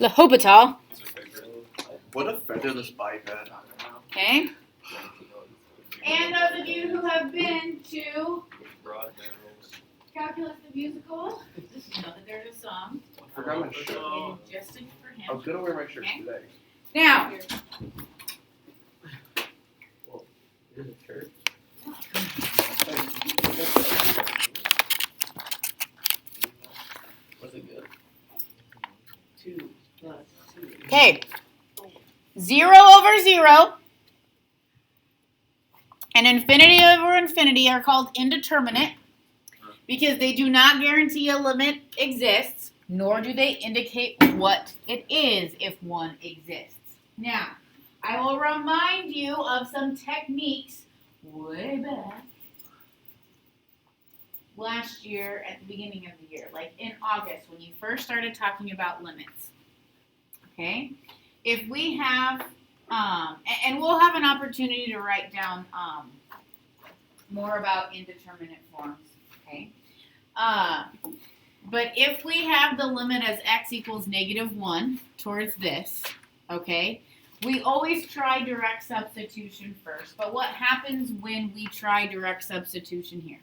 L'Hopital. What a featherless biped. Okay. And those of you who have been to Calculus the Musical, know that there's a song. I forgot my shirt. Just for him. I was gonna wear my shirt Okay. today. Now, Here's a shirt. Was it good? 2 plus 2. okay. 0 over 0 and infinity over infinity are called indeterminate because they do not guarantee a limit exists, nor do they indicate what it is if one exists. Now, I will remind you of some techniques way back last year at the beginning of the year, like in August when you first started talking about limits. Okay? If we have, and we'll have an opportunity to write down more about indeterminate forms, okay? But if we have the limit as x equals -1 towards this, okay, we always try direct substitution first. But what happens when we try direct substitution here?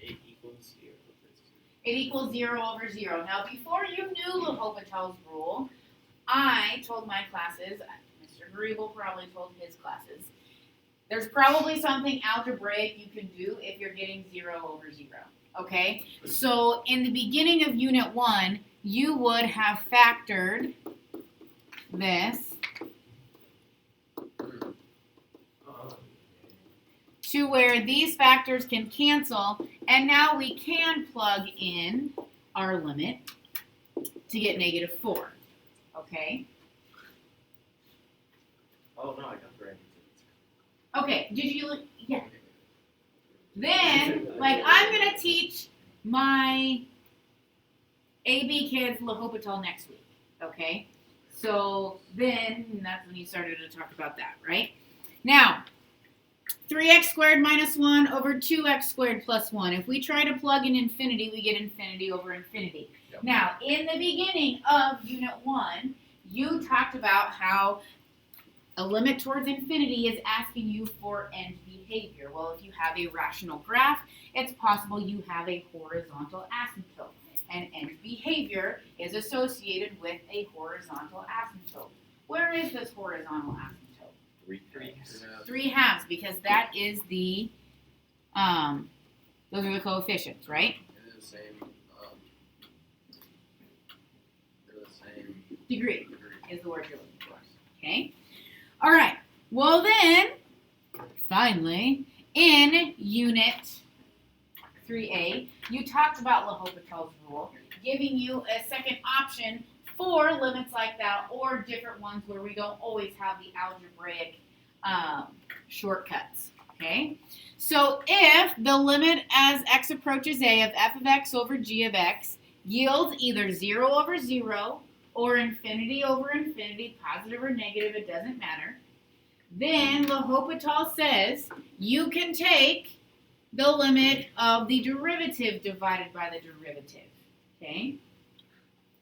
It equals 0. It equals 0 over 0. Now, before you knew L'Hopital's rule, I told my classes, Mr. Grable probably told his classes, there's probably something algebraic you can do if you're getting 0 over 0. Okay? So, in the beginning of Unit 1, you would have factored this to where these factors can cancel, and now we can plug in our limit to get -4. Okay? Oh, no, I got the right answer. Okay, did you look? Yeah. Then, like, I'm going to teach my AB kids L'Hopital next week. Okay? So then, that's when you started to talk about that, right? Now, 3x squared minus 1 over 2x squared plus 1. If we try to plug in infinity, we get infinity over infinity. Yep. Now, in the beginning of Unit 1, you talked about how a limit towards infinity is asking you for end behavior. Well, if you have a rational graph, it's possible you have a horizontal asymptote. And end behavior is associated with a horizontal asymptote. Where is this horizontal asymptote? 3 halves, because that is the, those are the coefficients, right? They're the same. They're the same Degree is the word you're looking for. Okay? All right. Well then, finally, in Unit 3A, you talked about L'Hopital's rule, giving you a second option for limits like that or different ones where we don't always have the algebraic shortcuts. Okay? So if the limit as x approaches a of f of x over g of x yields either 0 over 0 or infinity over infinity, positive or negative, it doesn't matter, then L'Hopital says you can take the limit of the derivative divided by the derivative. Okay?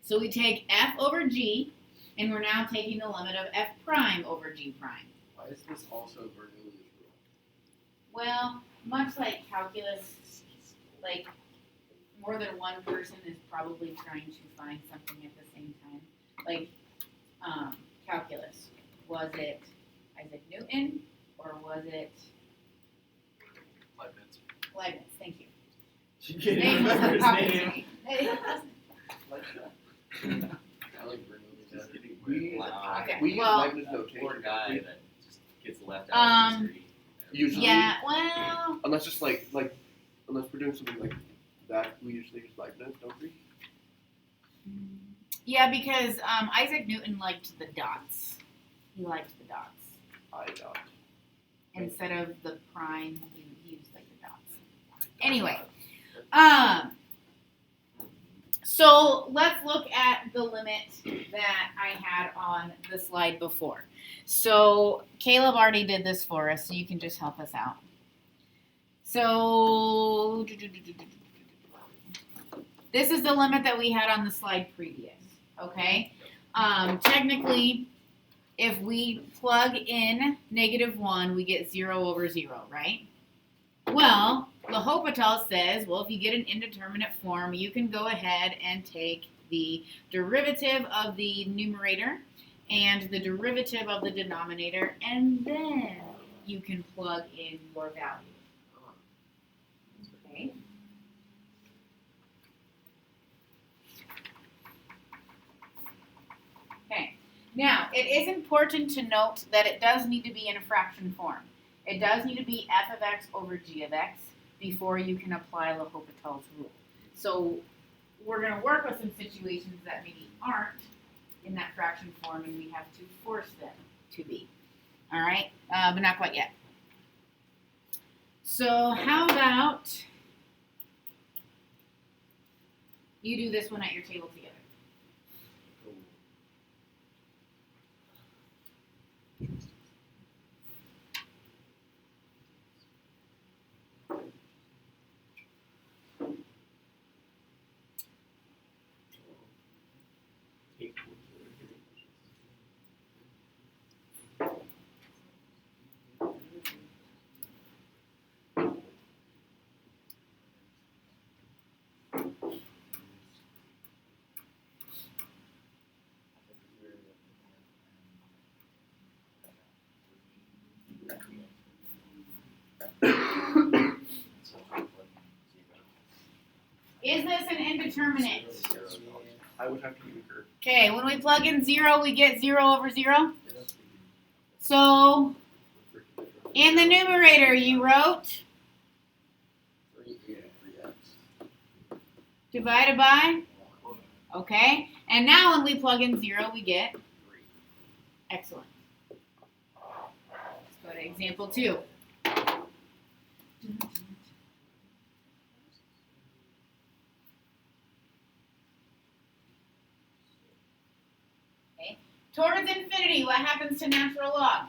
So we take f over g, and we're now taking the limit of f prime over g prime. Why is this also Bernoulli's rule? Well, much like calculus, like more than one person is probably trying to find something at the same time. Like calculus, was it Isaac Newton or was it Leibniz. Leibniz? Thank you. She can't Name was remember the his proper name. name. I like Bernoulli's. Okay, We use well- Leibniz notation. Poor guy that just gets left out of history. Usually, Yeah, well, unless just like unless we're doing something like that, we usually use Leibniz, don't we? yeah, because Isaac Newton liked the dots. He liked the dots. I don't. Instead of the prime, he used like the dots. Anyway, so let's look at the limit that I had on the slide before. So Caleb already did this for us, so you can just help us out. So this is the limit that we had on the slide previous. Okay? Technically, if we plug in -1, we get 0 over 0, right? Well, L'Hopital says, well, if you get an indeterminate form, you can go ahead and take the derivative of the numerator and the derivative of the denominator, and then you can plug in your value. Okay? Okay. Now, it is important to note that it does need to be in a fraction form. It does need to be f of x over g of x before you can apply L'Hopital's rule. So we're going to work with some situations that maybe aren't in that fraction form, and we have to force them to be. All right? But not quite yet. So how about you do this one at your table together? Is this an indeterminate? I would have to concur. Okay, when we plug in 0, we get 0 over 0. So, in the numerator, you wrote divided by, okay. And now when we plug in 0, we get, excellent. Let's go to example 2. Okay. Towards infinity, what happens to natural log?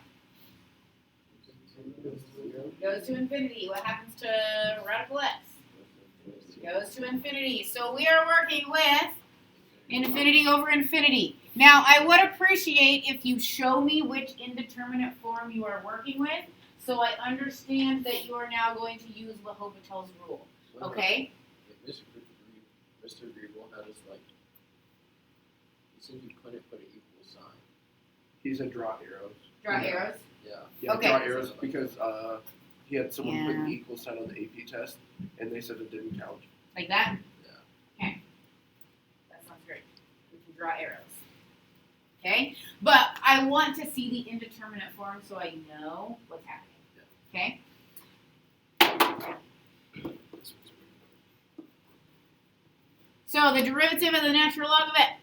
Goes to infinity. What happens to radical x? Goes to infinity. So we are working with infinity over infinity. Now, I would appreciate if you show me which indeterminate form you are working with, so I understand that you are now going to use L'Hopital's rule. Okay? Mr. Greenwell had us like, he said you couldn't put an equal sign. He said draw arrows. Draw arrows. Yeah. Yeah, Okay. draw arrows because he had someone put Yeah. an equal sign on the AP test, and they said it didn't count. Like that? Yeah. Okay. That sounds great. We can draw arrows. Okay? But I want to see the indeterminate form so I know what's happening. Okay? So the derivative of the natural log of x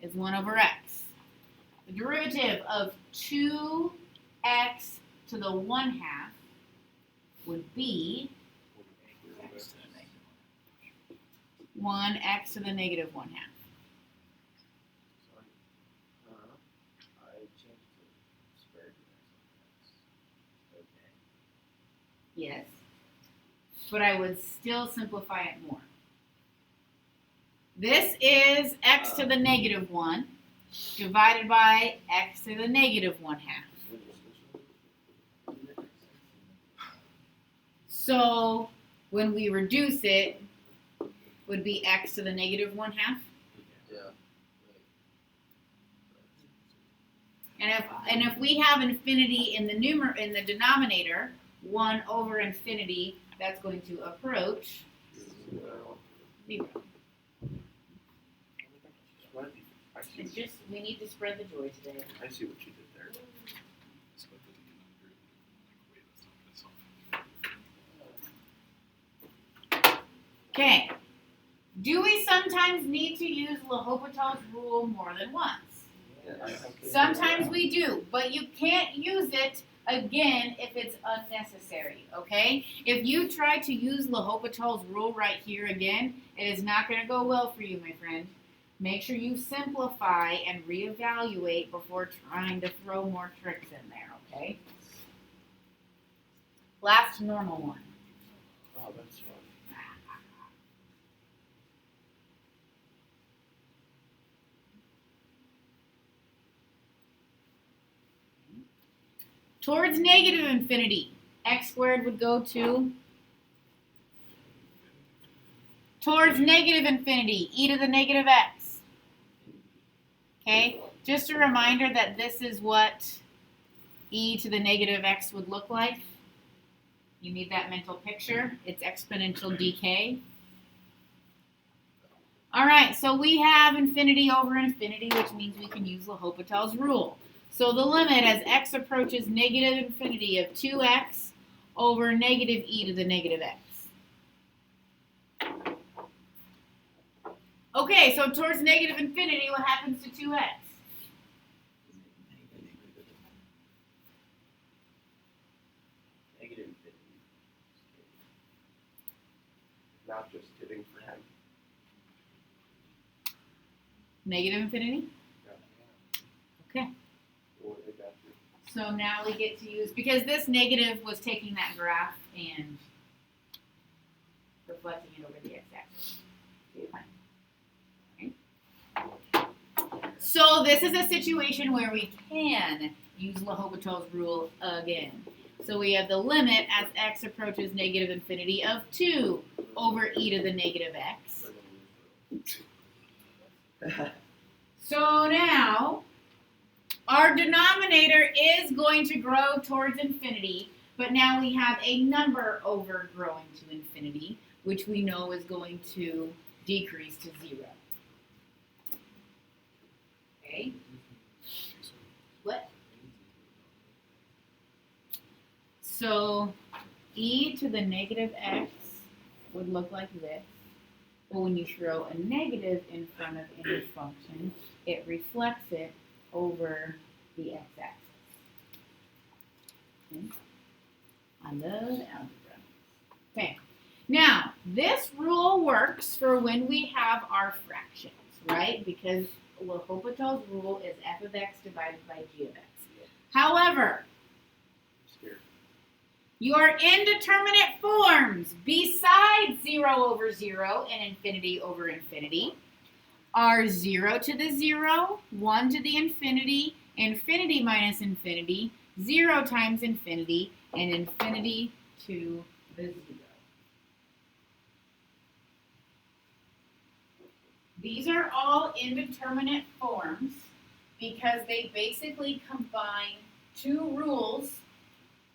is 1 over x. The derivative of 2x to the 1/2 would be 1x to the negative 1/2. Sorry. I changed to square root x. Okay. Yes. But I would still simplify it more. This is x to the negative 1 divided by x to the negative 1/2. So when we reduce it, would be x to the negative 1/2. Yeah. And if we have infinity in the denominator, 1 over infinity, that's going to approach 0. It's just we need to spread the joy today. I see what you did there. Okay. Do we sometimes need to use L'Hopital's rule more than once? Sometimes we do, but you can't use it again if it's unnecessary, okay? If you try to use L'Hopital's rule right here again, it is not going to go well for you, my friend. Make sure you simplify and reevaluate before trying to throw more tricks in there, okay? Last normal one. Oh, that's fun. Towards negative infinity, x squared would go to, towards negative infinity, e to the negative x. Okay, just a reminder that this is what e to the negative x would look like. You need that mental picture. It's exponential decay. All right, so we have infinity over infinity, which means we can use L'Hopital's rule. So the limit as x approaches negative infinity of 2x over negative e to the negative x. Okay, so towards negative infinity, what happens to 2x? Negative infinity. Not just kidding for him. Negative infinity? Okay. Well, I got you. So now we get to use, because this negative was taking that graph and reflecting it over the x-axis. Okay, fine. Okay. So this is a situation where we can use L'Hopital's rule again. So we have the limit as x approaches negative infinity of 2 over e to the negative x. So now, our denominator is going to grow towards infinity, but now we have a number over growing to infinity, which we know is going to decrease to 0. Okay? What? So, e to the negative x would look like this. But when you throw a negative in front of any function, it reflects it over the x-axis. Okay. I love algebra. Okay. Now, this rule works for when we have our fractions, right? Because L'Hopital's rule is f of x divided by g of x. However, your indeterminate forms besides 0 over 0 and infinity over infinity are 0 to the 0, 1 to the infinity, infinity minus infinity, 0 times infinity, and infinity to the 0. These are all indeterminate forms because they basically combine two rules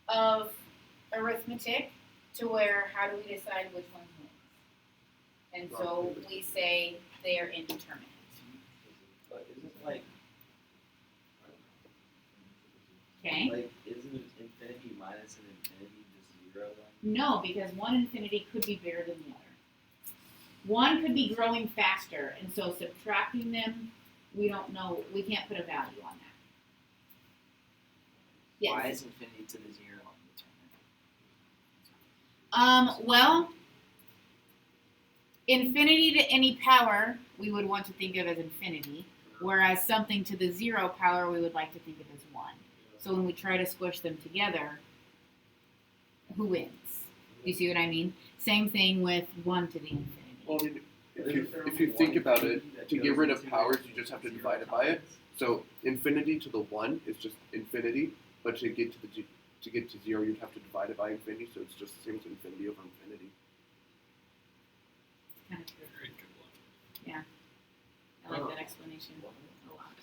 of arithmetic to where how do we decide which one wins? And so we say they are indeterminate. But isn't like isn't infinity minus an infinity just 0 then? No, because one infinity could be bigger than the other. One could be growing faster, and so subtracting them, we don't know, we can't put a value on that. Yes. Why is infinity to the 0 determined? Well, infinity to any power we would want to think of as infinity, whereas something to the 0 power we would like to think of as 1. So when we try to squish them together, who wins? You see what I mean? Same thing with 1 to the infinity. Well, I mean, if you think about it, to get rid of powers, you just have to divide it by it. So infinity to the 1 is just infinity, but to get to 0, you'd have to divide it by infinity. So it's just the same as infinity over infinity. Kind of true. Very good one. Yeah. I like that explanation a lot.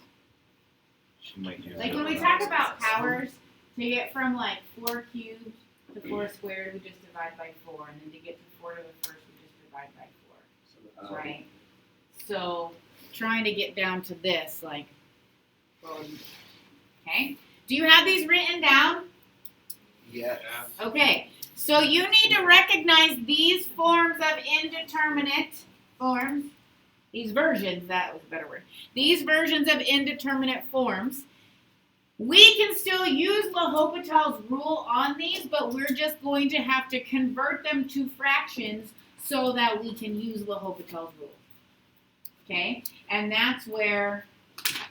She might use Like it when we when talk I was about in school. powers, to get from like 4 cubed to 4 squared, we just divide by 4, and then to get to 4 to the first, we just divide by 4. Right? So trying to get down to this, like, okay. Do you have these written down? Yes. Okay. So you need to recognize these forms of indeterminate forms. These versions, that was a better word. These versions of indeterminate forms. We can still use L'Hopital's rule on these, but we're just going to have to convert them to fractions so that we can use L'Hopital's rule. Okay? And that's where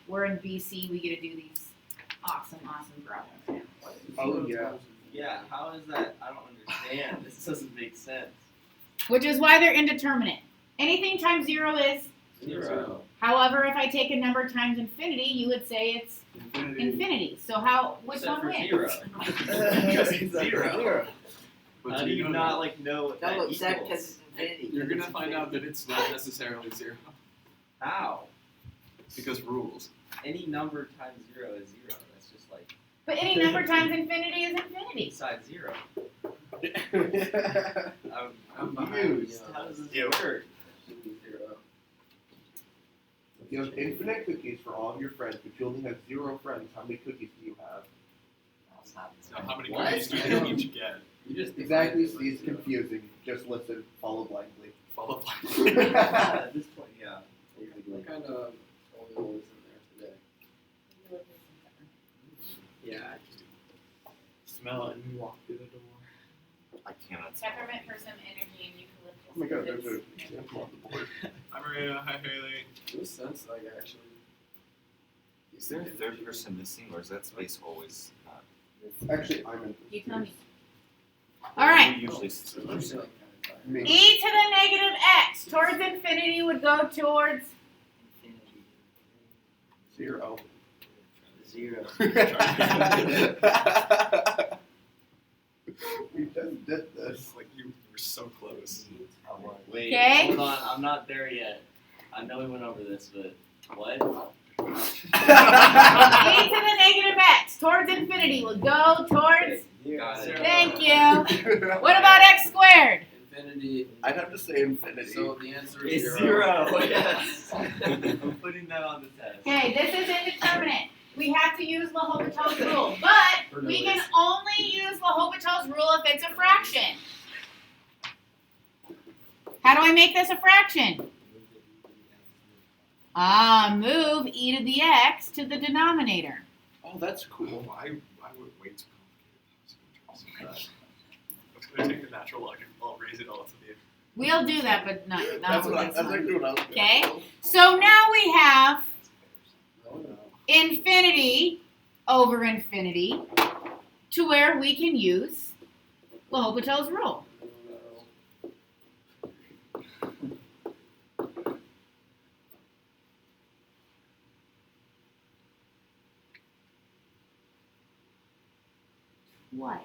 we're in BC, we get to do these awesome problems. Oh, yeah. Yeah, how is that? I don't understand. This doesn't make sense. Which is why they're indeterminate. Anything times 0 is? 0. However, if I take a number times infinity, you would say it's infinity. So which Except one for wins? zero. Because it's zero. But How do you not like know what that No, that equals? because it's infinity. You're gonna find out that it's not necessarily zero How? because rules. Any number times zero is zero. That's just like But any number times infinity is infinity. besides zero. I'm confused. How does this work? Should be zero. You have infinite cookies for all of your friends, but you only have 0 friends. How many cookies do you have? That's not So how many What? cookies do you each get? You just Exactly, defined it it's like confusing. Just listen, follow blindly. Follow up. zero. At this point, yeah. What kind of oil is in there today? Yeah. Smell it and you walk through the door. I cannot. Peppermint for some energy and eucalyptus. Oh my god, there's for a example on the board. Hi Maria, hi Haley. Those sense like actually. Is there a third person missing, or is that space always not? Actually, I'm in. You tell me. All right. We usually So I'm feeling kind of tired. Me. E to the negative x towards infinity would go towards Infinity. 0. Zero. We just did this. Like you were so close. Wait, Okay. hold on. I'm not there yet. I know we went over this, but what? e to the negative x towards infinity would go towards. Got it. Thank you. What about x squared? Infinity. I'd have to say infinity. So the answer is It's zero. zero. Yes. I'm putting that on the test. Okay, this is indeterminate. We have to use L'Hopital's rule, but we can only use L'Hopital's rule if it's a fraction. How do I make this a fraction? Move e to the x to the denominator. Oh, that's cool. I would way too complicated. I was gonna take the natural log and I'll raise it all to the We'll do that, but not That's with this one. actually what I was Okay. So now we have Oh no. infinity over infinity to where we can use L'Hopital's rule. Twice.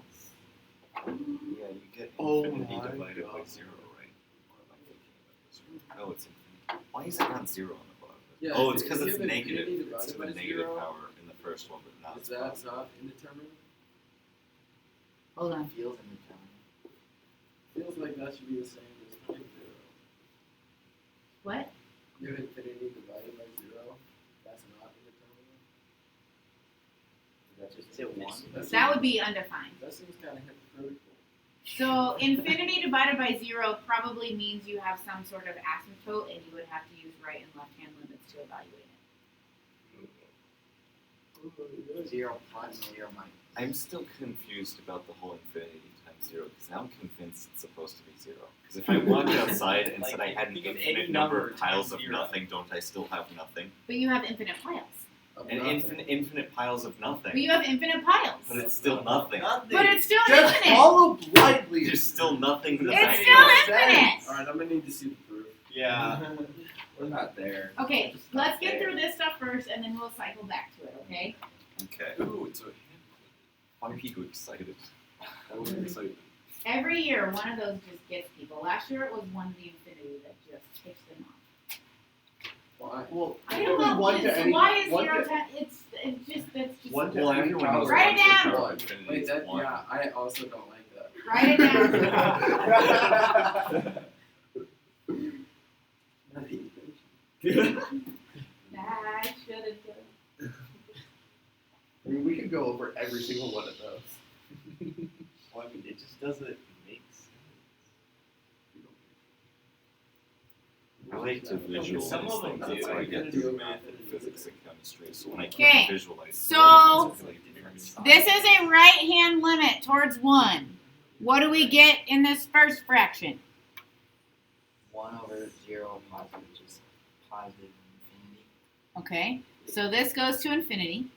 Yeah, you get Oh infinity my divided by God. 0, right? Or am I thinking about this wrong? No, it's infinity. Why is it not 0 on the bottom? Yeah, Oh, it's if because you it's have negative. infinity It's to the divided by negative zero, power in the first one, but not Is the that bottom. not indeterminate? Hold on. Feels indeterminate. Feels like that should be the same as times zero. What? You have infinity divided by zero. That's not indeterminate. That's just Is it one? That would be undefined. That seems kind of hypocritical. So infinity divided by 0 probably means you have some sort of asymptote and you would have to use right and left hand limits to evaluate it. Zero plus zero minus. I'm still confused about the whole infinity times 0, because now I'm convinced it's supposed to be 0. Because if I walked outside and said I had an Think of infinite any number number of piles times of 0. nothing, don't I still have nothing? But you have infinite piles. Of And nothing. infinite piles of But nothing. you have infinite piles. But it's still nothing. But it's still Just infinite. follow blindly. There's still nothing in the It's back. still infinite. Alright, I'm gonna need to see the proof. Yeah. We're not there. Okay, Just let's not get there. through this stuff first and then we'll cycle back to it, okay? Okay. Ooh, it's a Why are you excited? that was exciting. Every year, one of those just gets people. Last year, it was one of the infinity that just takes them off. Why? Well, I don't know. one to any. Why is one 0 to- to, it's just, that's just, One to Well, any everyone power. knows Write it one to the down. power of infinity Wait, is that, 1. yeah, I also don't like that. write it down. I should have done. I mean, we could go over every single one of those. Well, I mean, it just doesn't make sense. I like to visualize Some of them things. That's do. how I get Infinity through over math and infinity. physics and chemistry. So when I Okay, can't visualize so it's like different. This is a right-hand limit towards 1. What do we get in this first fraction? 1 over 0 positive, which is positive infinity. Okay, so this goes to infinity.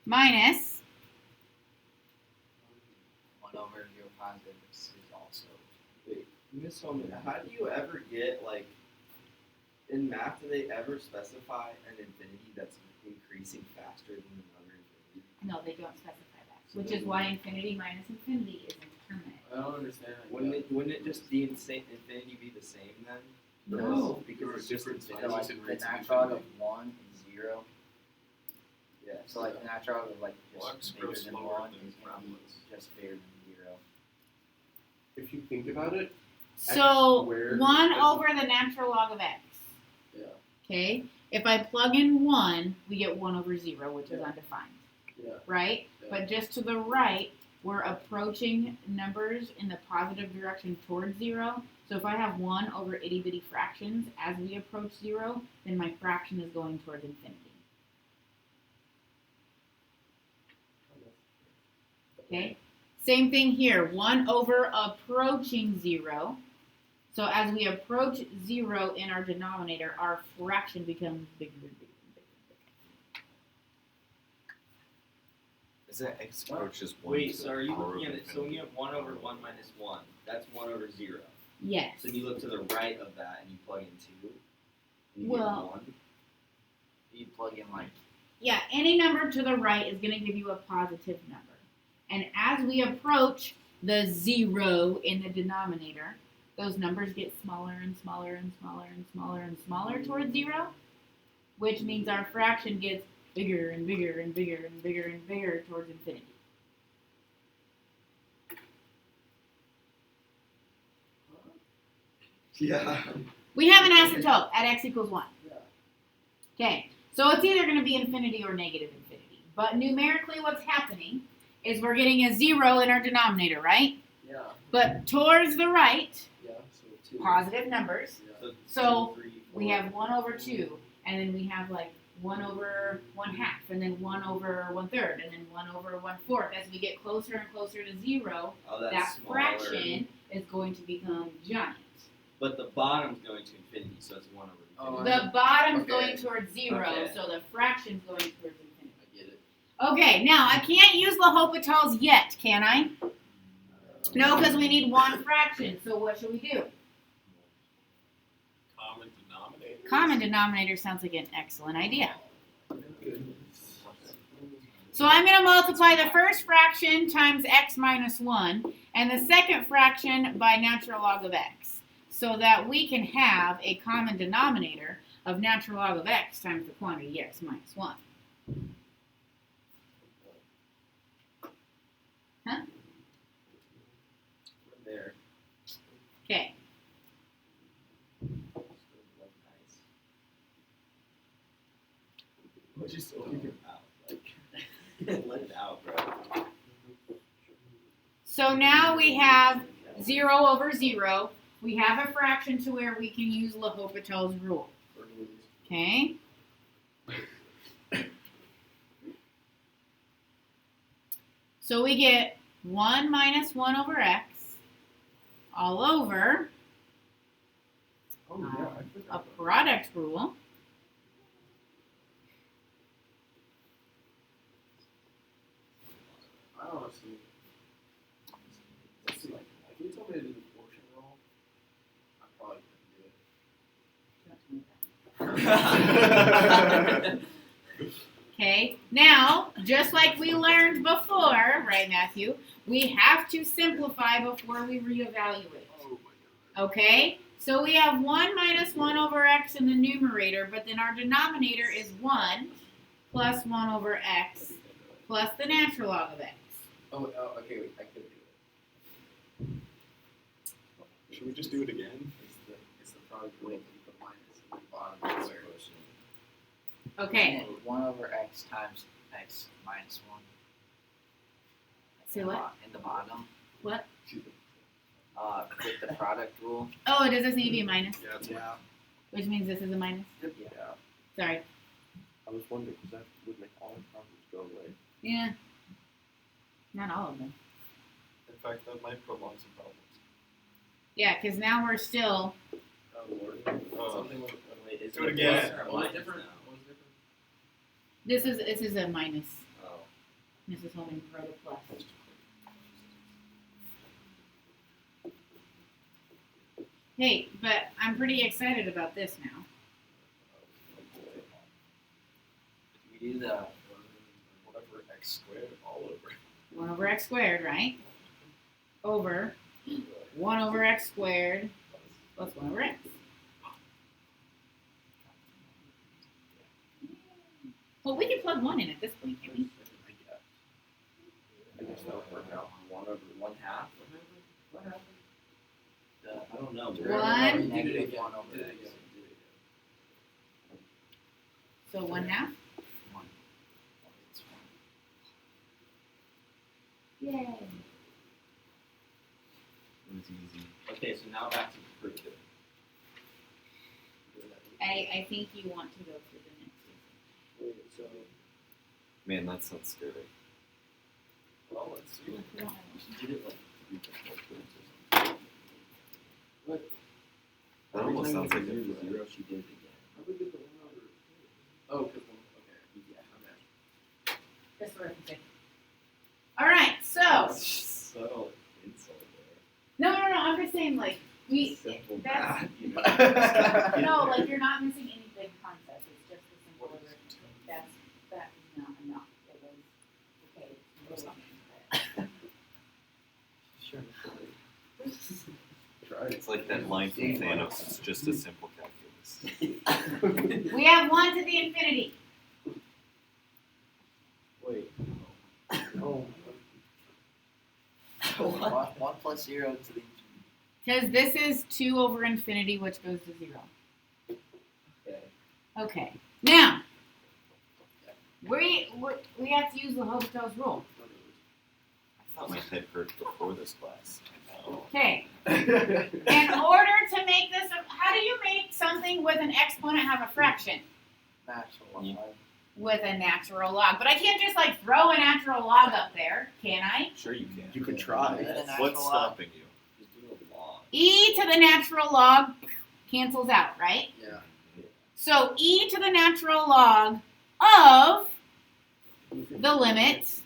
Minus 1 over 0 positive, which is also. Wait, Miss Holman, how do you ever get like In math, do they ever specify an infinity that's increasing faster than another infinity? No, they don't specify that, which is why infinity minus infinity is indeterminate. I don't understand. Wouldn't it just the infinity be the same then? No. Because it's just infinity. So like the natural log of 1 is 0. Yeah. So like the natural log of like Logs just grow bigger than slower 1 than is gonna be roundlets. just bigger than 0. If you think about it, So squared 1 is- over the natural log of x. Yeah. Okay? If I plug in 1, we get 1 over 0, which is Yeah. undefined. Yeah. Right? Yeah. But just to the right, we're approaching numbers in the positive direction towards 0. So if I have 1 over itty bitty fractions as we approach 0, then my fraction is going towards infinity. Okay? Same thing here. 1 over approaching 0. So as we approach 0 in our denominator, our fraction becomes bigger and bigger and bigger. Is that x approaches 1 Wait, to so the are you power looking of at it? So when infinity? you have 1 over 1 minus 1, that's 1 over 0. Yes. So you look to the right of that and you plug in 2. And you Well- get 1. You plug in like Yeah, any number to the right is going to give you a positive number. And as we approach the 0 in the denominator, those numbers get smaller and smaller and smaller and smaller and smaller towards 0, which means our fraction gets bigger and bigger and bigger and bigger and bigger towards infinity. Yeah. We have an asymptote at x equals 1. Yeah. Okay, so it's either going to be infinity or negative infinity. But numerically what's happening is we're getting a 0 in our denominator, right? Yeah. But towards the right, Yeah. So 2. positive numbers, Yeah. So, 2, 3, 4. we have 1 over 2, and then we have like 1 over 1/2, and then 1 over 1/3, and then 1 over 1/4. As we get closer and closer to 0, Oh, that's that smaller. fraction is going to become giant. But the bottom's going to infinity, so it's 1 over Oh, infinity. The bottom's Okay. going towards 0, Okay. so the fraction's going towards infinity. I get it. Okay, now I can't use L'Hopital's yet, can I? No, because we need one fraction. So what should we do? Common denominator. Common denominator sounds like an excellent idea. So I'm going to multiply the first fraction times x minus 1 and the second fraction by natural log of x so that we can have a common denominator of natural log of x times the quantity x minus 1. Huh? There. Okay. Nice. What'd you say? Keep it out. Like, let it out, bro. So now we have 0 over 0. We have a fraction to where we can use L'Hopital's rule. Okay? So we get 1 minus 1 over x all over Oh yeah. I a forgot. product rule. I honestly. Let's see. If you told me to do the portion roll, I probably couldn't do it. Okay, now, just like we learned before, right, Matthew, we have to simplify before we reevaluate. Oh my Okay, so we have 1 minus 1 over x in the numerator, but then our denominator is 1 plus 1 over x plus the natural log of x. Oh, okay. Wait, I could do it. god. Should we just do it again? It's the product rule. Keep the minus at the bottom of the square. Okay, and then 1 over x times x minus 1. Say what? In the bottom. What? With the product rule. Oh, does this need to be a minus? Yeah, it's Yeah. Which means this is a minus? Yeah. Sorry. I was wondering because that would make all the problems go away. Yeah. Not all of them. in fact that might prolong some problems. Yeah, because now we're still. Oh Lord. Oh. Something with. Wait, is Do it again. plus or What was minus different? now? What was different? This is a minus. Oh. This is holding for the plus. Hey, but I'm pretty excited about this now. Do the Whatever x squared all over. 1 over x squared, right? Over 1 over x squared plus 1 over x. Well, we can plug 1 in at this point, can we? I guess that would work out. 1 over 1/2. What happened? I don't know. One. negative 1 over Did it x. again. So 1/2. 1. Yay. It was easy. Okay, so now back to the proof. I think you want to go through the next one. Wait, so Man, that sounds scary. Well, let's see. She did it like 3 different proofs or something. That almost sounds like zero a to zero. She did it again. how do we get the 1 over? Oh, because okay. Yeah. I'm That's what I can say. All right, so Subtle insult no, I'm just saying like we. there. Simple That's math, you know? no, like you're not missing any big concepts. It's just the simple arithmetic. That is not enough. It was okay. Sure. Try it. It's like that line from Thanos. It's just a simple calculus. We have 1 to the infinity. Wait. Oh. 1 plus 0 to the Because this is 2 over infinity, which goes to 0. Okay. Okay. Now, we have to use the Hopital's rule. I thought my head hurt before this class. Okay. In order to make this, how do you make something with an exponent have a fraction? natural Yeah. log. With a natural log. But I can't just like throw a natural log up there, can I? Sure you can. You could try. With a natural What's log. stopping you? Just do a log. E to the natural log cancels out, right? Yeah. So e to the natural log of the limit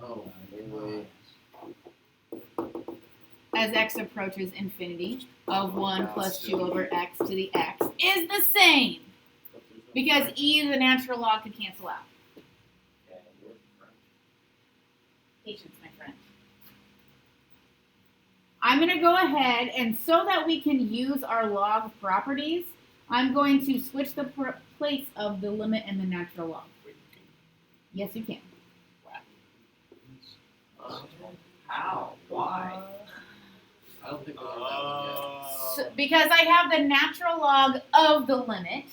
Oh. Wait. as x approaches infinity of 1 plus 2 over x to the x is the same. Because e to the natural log could cancel out. Okay, where's the front? Patience, my friend. I'm going to go ahead and so that we can use our log properties, I'm going to switch the place of the limit and the natural log. Yes, you can. How? Why? I don't think we have that one yet. So, because I have the natural log of the limit,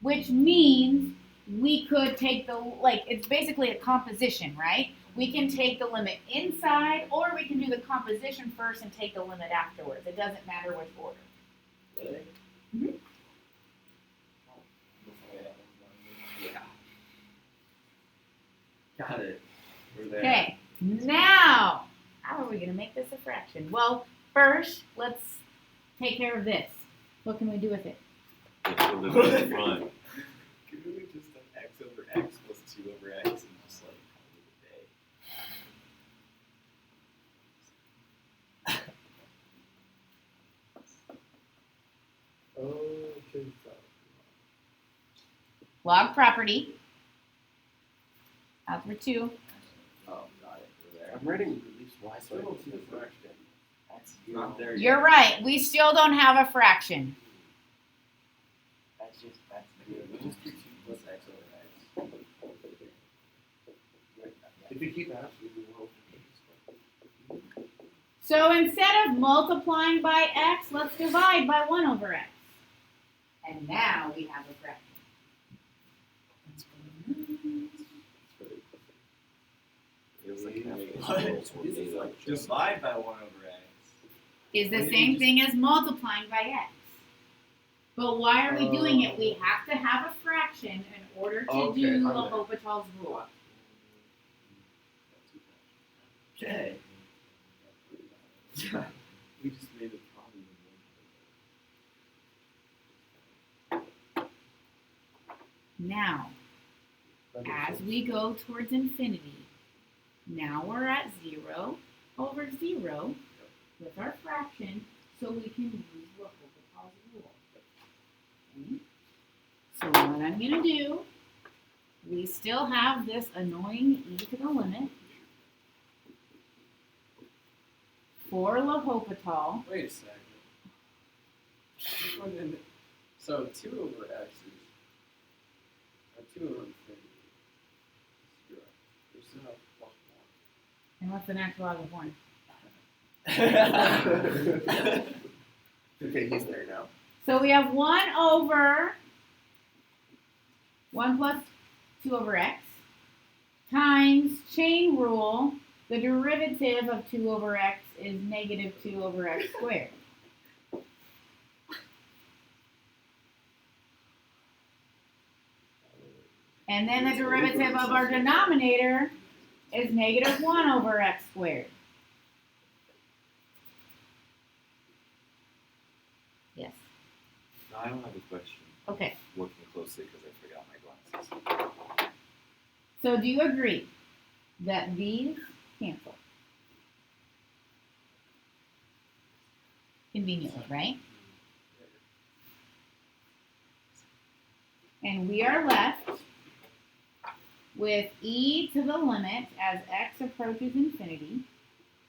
which means we could take the, like, it's basically a composition, right? We can take the limit inside, or we can do the composition first and take the limit afterwards. It doesn't matter which order. Really? Mhm. Yeah. Got it. We're there. Okay, now, how are we going to make this a fraction? Well, first, let's take care of this. What can we do with it? Let's put it in the front. Could we just done x over x plus 2 over x and just like call it Okay. Log property. Algebra 2. a day? Oh, got it. We're there. I'm writing release y, I so still I don't see the don't fraction. That's It's not there yet. You're right. We still don't have a fraction. That's just that's We'll just do 2 plus x over x. If you keep asking, we will. So instead of multiplying by x, let's divide by 1 over x. And now we have a fraction. Feels like half the What? rules were This is made up like just- divide by 1 over x. Is the Why didn't same you thing as multiplying by x. But why are we doing it? We have to have a fraction in order to Okay, do I'm there. L'Hopital's rule. Okay. We just made a problem. Now, as we go towards infinity, now we're at 0 over 0 with our fraction, so we can use L'Hopital's rule. Okay? So what I'm going to do we still have this annoying e to the limit for L'Hopital. Wait a second. Which one in- So 2 over x is 2 over infinity. 0. We still have plus And what's the natural log of 1? Okay, he's there now. So we have 1 over 1 plus 2 over x times chain rule. The derivative of 2 over x is negative 2 over x squared. And then the derivative of our denominator is negative 1 over x squared. Yes. No, I don't have a question. Okay. Looking closely because I forgot my glasses. So do you agree that these cancel? Conveniently, right? And we are left with e to the limit as x approaches infinity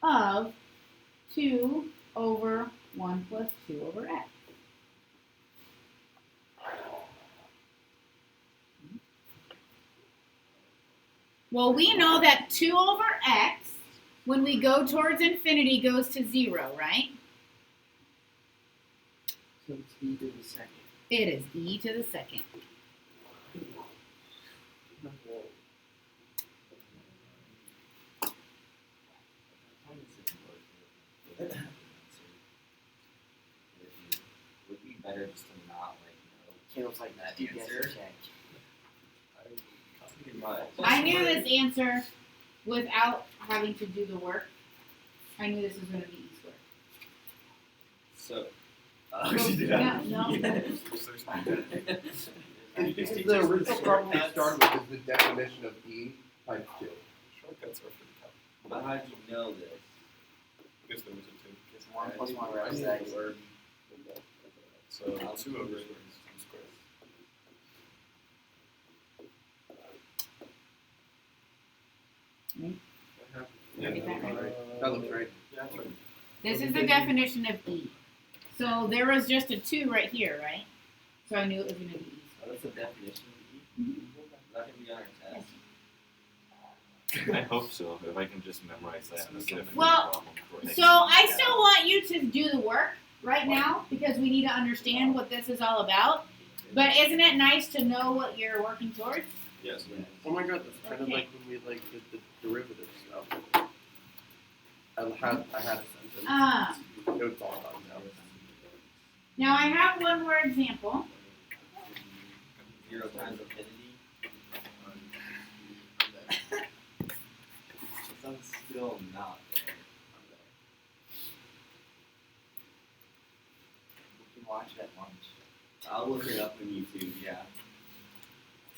of 2 over 1 plus 2 over x. Well, we know that 2 over x, when we go towards infinity, goes to 0, right? So it's e to the second. It is e to the second. Would be better just to not Caleb's like that DPS answer. check. I knew this answer without having to do the work. I knew this was going to be e squared. So, No. It's the original problem we started with is the definition of e times 2. Shortcuts are pretty tough. but how did you know this? Because there was a 2. It's 1 plus 1 I over need x. to learn. So 2 over is 2 squared. Did I get that right? That looks right. Yeah, that's right. This is the definition of e. So there was just a 2 right here, right? So I knew it was going to be e Oh, that's the definition of E? Is that going to be on our test? I hope so. If I can just memorize that, that's gonna be Well, a problem for next So I still want you to do the work right now because we need to understand what this is all about. But isn't it nice to know what you're working towards? Yes. Oh my god, that's kind of Okay. like when we did the derivative stuff. I had a sentence. Notes all about now. Now I have one more example. 0 times infinity? I'm still not there. We can watch it at lunch. I'll look it up on YouTube, yeah.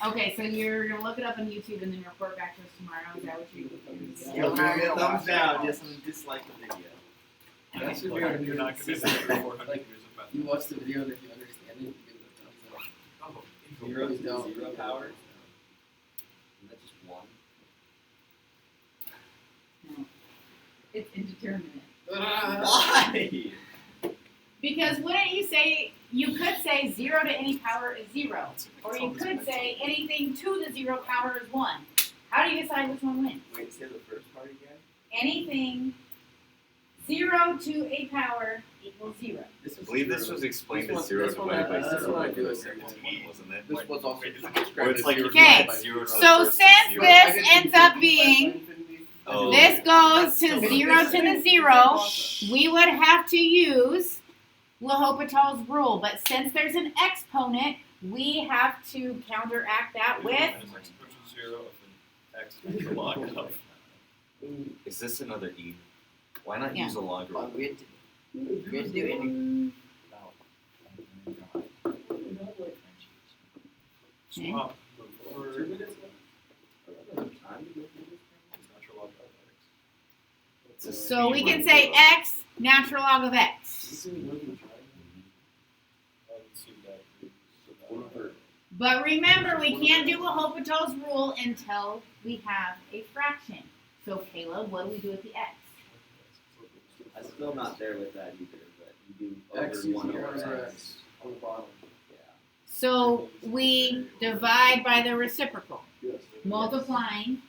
Okay, so you're gonna look it up on YouTube and then report back to us tomorrow. Is that what you're Give me a thumbs down, just dislike the video. That's You're what not going to sit there for 400 Like, years about You watch the video and if you understand it, you give it a thumbs up. Oh, Zero to Don't. 0 power? Is that just 1? No. It's indeterminate. Why? Because wouldn't you say you could say 0 to any power is 0, or you could say anything to the 0 power is 1. How do you decide which one wins? Wait, say the first part again? Anything 0 to a power equals 0. This I believe this was explained as 0 this one divided by I- that's 0 what I over do the at second second one, wasn't it? This was also Wait, described Or it's as like zero Okay, divided by zero zero. So versus since zero. this I did ends up infinity being, by infinity. Oh. this goes to But 0 this to the is 0, we would have to use L'Hopital's rule. But since there's an exponent, we have to counteract that with X approaches 0 of an x with the log of. Is this another e? Why not Yeah. use a logarithm? We had to do any. Swap over 2 minutes left? Time to go through this? natural log of x. It's a So we speed can run say zero. x natural log of x. I haven't seen that. One over But remember, we can't do L'Hopital's rule until we have a fraction. So Caleb, what do we do with the x? I'm still not there with that either, but you do X over is 1 1 over over x. x on the bottom. Yeah. So we divide by the reciprocal. Yes. Multiplying,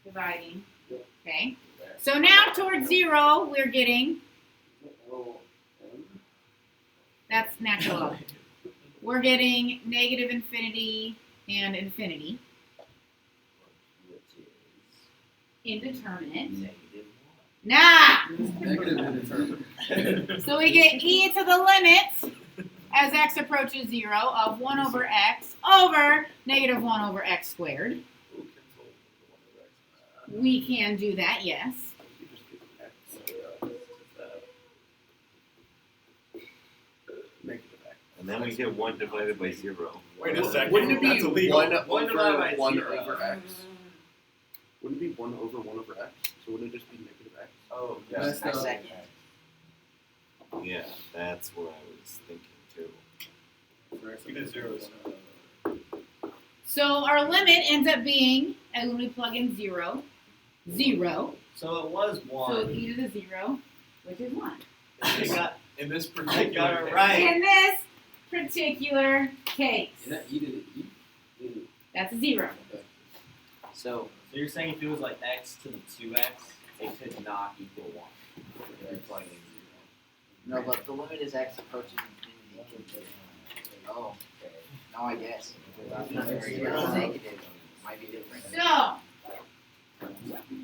dividing, Yeah. okay? So now towards 0, we're getting, L, M. that's natural log. We're getting negative infinity and infinity, Which is indeterminate. -1. Nah! Negative indeterminate. So we get e to the limit as x approaches 0 of 1 over x over negative 1 over x squared. We can do that, yes. You just get x. Negative x. And then we get 1 divided by 0. Wait a second. Wouldn't it be That's illegal. 1 One divided by over 1 0. over x? Wouldn't it be 1 over 1 over x? So wouldn't it just be negative x? Oh, That's I the- second. Yeah, that's what I was thinking too. We did zeros. So our limit ends up being, and when we plug in 0, 0. So it was So 1. e to the 0, which is 1. You got, In this I particular got it case. right. In this particular case, Is that e to the e? E to that's a 0. So you're saying if it was like x to the 2x, it could not equal 1. You're plugging in 0. no, but the limit is x approaches infinity. Oh, okay. Now I guess. Because I'm not very negative. Might be different. So,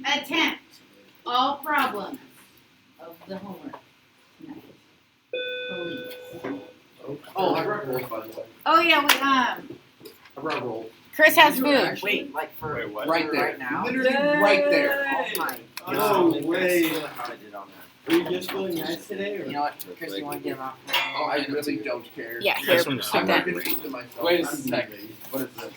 attempt all problems of the homework tonight. Police. Oh, I brought rolls, by the way. Oh yeah, I brought rolls. Chris has You were food. actually- Wait, like for Wait, what? Right there. right now? Literally right there. Oh my No god. way. How I did on that. Are you just feeling nice today? Or? You know what, Chris, you want to get him out? Oh, I really don't care. Yeah, here, I'm not gonna keep to myself. Wait a I'm second. What is this?